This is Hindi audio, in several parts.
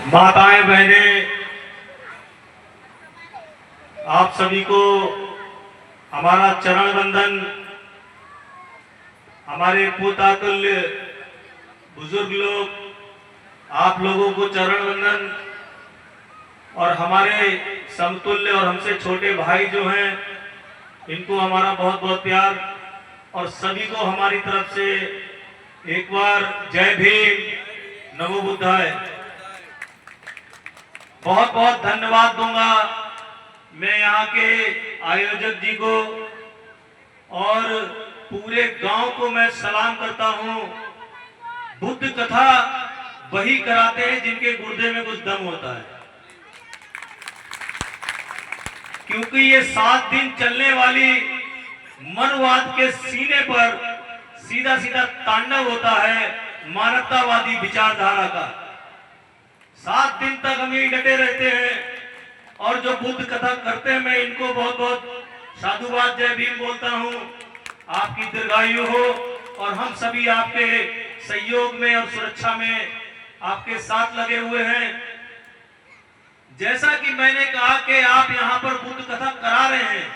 माताएं बहनें, आप सभी को हमारा चरण वंदन। हमारे पूतातुल्य बुजुर्ग लोग, आप लोगों को चरण वंदन। और हमारे समतुल्य और हमसे छोटे भाई जो हैं, इनको हमारा बहुत बहुत प्यार। और सभी को हमारी तरफ से एक बार जय भीम, नमो बुद्धाय। बहुत बहुत धन्यवाद दूंगा मैं यहाँ के आयोजक जी को, और पूरे गांव को मैं सलाम करता हूँ। बुद्ध कथा वही कराते हैं जिनके गुर्दे में कुछ दम होता है, क्योंकि ये 7 दिन चलने वाली मनवाद के सीने पर सीधा सीधा तांडव होता है मानवतावादी विचारधारा का। 7 दिन तक हम यही डटे रहते हैं, और जो बुद्ध कथा करते हैं, मैं इनको बहुत बहुत साधुवाद जय भीम बोलता हूँ। आपकी दीर्घायु हो, और हम सभी आपके सहयोग में और सुरक्षा में आपके साथ लगे हुए हैं। जैसा कि मैंने कहा कि आप यहाँ पर बुद्ध कथा करा रहे हैं,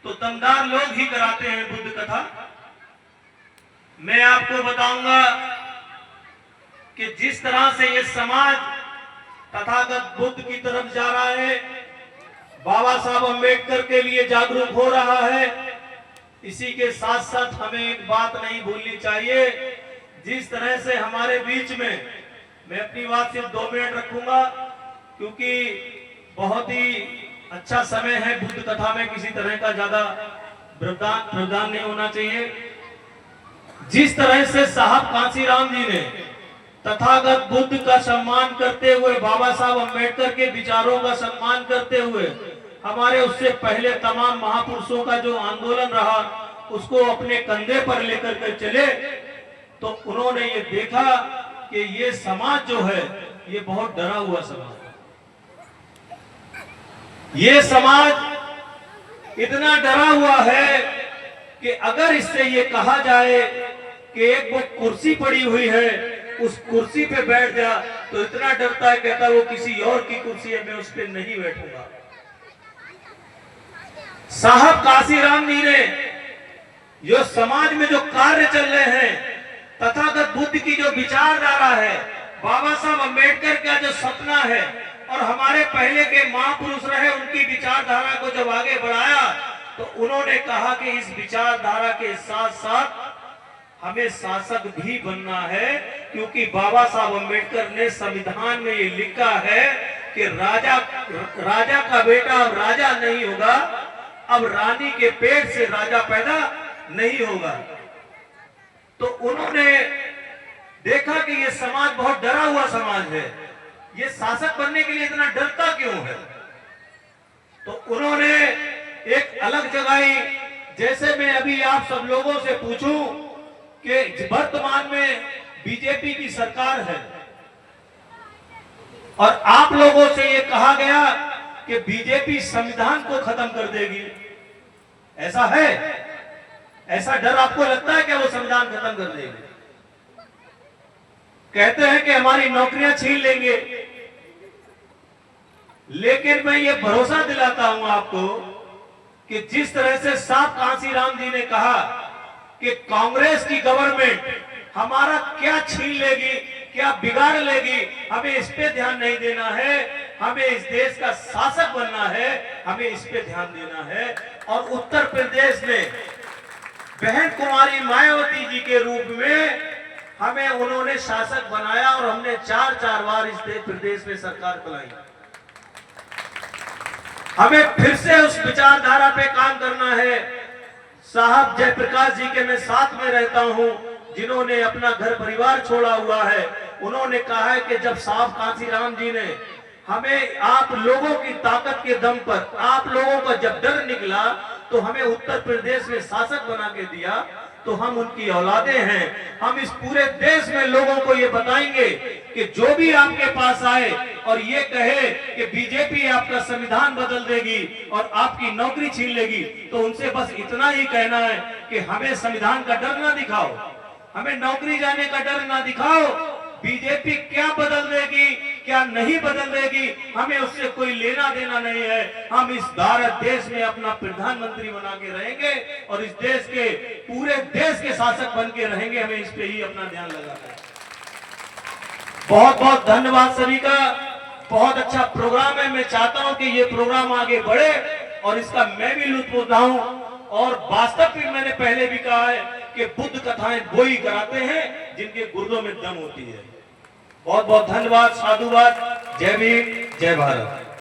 तो दमदार लोग ही कराते हैं बुद्ध कथा। मैं आपको बताऊंगा कि जिस तरह से ये समाज तथागत बुद्ध की तरफ जा रहा है, बाबा साहब अम्बेडकर के लिए जागरूक हो रहा है, इसी के साथ साथ हमें एक बात नहीं भूलनी चाहिए। जिस तरह से हमारे बीच में, मैं अपनी बात सिर्फ 2 मिनट रखूंगा, क्योंकि बहुत ही अच्छा समय है। बुद्ध कथा में किसी तरह का ज्यादा व्यवधान नहीं होना चाहिए। जिस तरह से साहब कांसीराम जी ने तथागत बुद्ध का सम्मान करते हुए, बाबा साहब अम्बेडकर के विचारों का सम्मान करते हुए, हमारे उससे पहले तमाम महापुरुषों का जो आंदोलन रहा उसको अपने कंधे पर लेकर के चले, तो उन्होंने ये देखा कि ये समाज जो है ये बहुत डरा हुआ समाज है। ये समाज इतना डरा हुआ है कि अगर इससे ये कहा जाए कि एक वो कुर्सी पड़ी हुई है, उस कुर्सी पे बैठ जा, तो इतना डरता है, कहता वो किसी और की कुर्सी है, मैं उस पर नहीं बैठूंगा। साहब कांसीराम जी ने जो समाज में जो कार्य चल रहे हैं, तथागत बुद्ध की जो विचारधारा है, बाबा साहब अम्बेडकर का जो सपना है, और हमारे पहले के महापुरुष रहे, उनकी विचारधारा को जब आगे बढ़ाया, तो उन्होंने कहा कि इस विचारधारा के साथ साथ हमें शासक भी बनना है, क्योंकि बाबा साहब अम्बेडकर ने संविधान में ये लिखा है कि राजा का बेटा अब राजा नहीं होगा, अब रानी के पेट से राजा पैदा नहीं होगा। तो उन्होंने देखा कि ये समाज बहुत डरा हुआ समाज है, ये शासक बनने के लिए इतना डरता क्यों है, तो उन्होंने एक अलग जगाई। जैसे मैं अभी आप सब लोगों से पूछूं कि वर्तमान में बीजेपी की सरकार है, और आप लोगों से ये कहा गया कि बीजेपी संविधान को खत्म कर देगी, ऐसा है? ऐसा डर आपको लगता है कि वो संविधान खत्म कर देगी? कहते हैं कि हमारी नौकरियां छीन लेंगे, लेकिन मैं ये भरोसा दिलाता हूं आपको कि जिस तरह से साहब कांसीराम जी ने कहा कि कांग्रेस की गवर्नमेंट हमारा क्या छीन लेगी, क्या बिगाड़ लेगी, हमें इस पे ध्यान नहीं देना है, हमें इस देश का शासक बनना है, हमें इस पे ध्यान देना है। और उत्तर प्रदेश में बहन कुमारी मायावती जी के रूप में हमें उन्होंने शासक बनाया, और हमने 4 बार इस प्रदेश में सरकार चलाई। हमें फिर से उस विचारधारा पे काम करना है। साहब जयप्रकाश जी के मैं साथ में रहता हूं, जिन्होंने अपना घर परिवार छोड़ा हुआ है, उन्होंने कहा है कि जब साहब कांसीराम जी ने हमें आप लोगों की ताकत के दम पर, आप लोगों का जब डर निकला, तो हमें उत्तर प्रदेश में शासक बना के दिया, तो हम उनकी औलादे हैं। हम इस पूरे देश में लोगों को ये बताएंगे कि जो भी आपके पास आए और ये कहे कि बीजेपी आपका संविधान बदल देगी और आपकी नौकरी छीन लेगी, तो उनसे बस इतना ही कहना है कि हमें संविधान का डर ना दिखाओ, हमें नौकरी जाने का डर ना दिखाओ। बीजेपी क्या बदल देगी, क्या क्या नहीं बदल देगी, हमें उससे कोई लेना देना नहीं है। हम इस भारत देश में अपना प्रधानमंत्री बना के रहेंगे और इस देश के पूरे देश के शासक बन के रहेंगे। हमें इस पे ही अपना ध्यान लगाना है। बहुत बहुत धन्यवाद सभी का। बहुत अच्छा प्रोग्राम है। मैं चाहता हूं कि ये प्रोग्राम आगे बढ़े और इसका मैं भी लुत्फ उठाऊं। और वास्तव में मैंने पहले भी कहा है कि बुद्ध कथाएं वही कराते हैं जिनके गुर्दों में दम होती है। बहुत बहुत धन्यवाद, साधुवाद। जय भीम, जय भारत।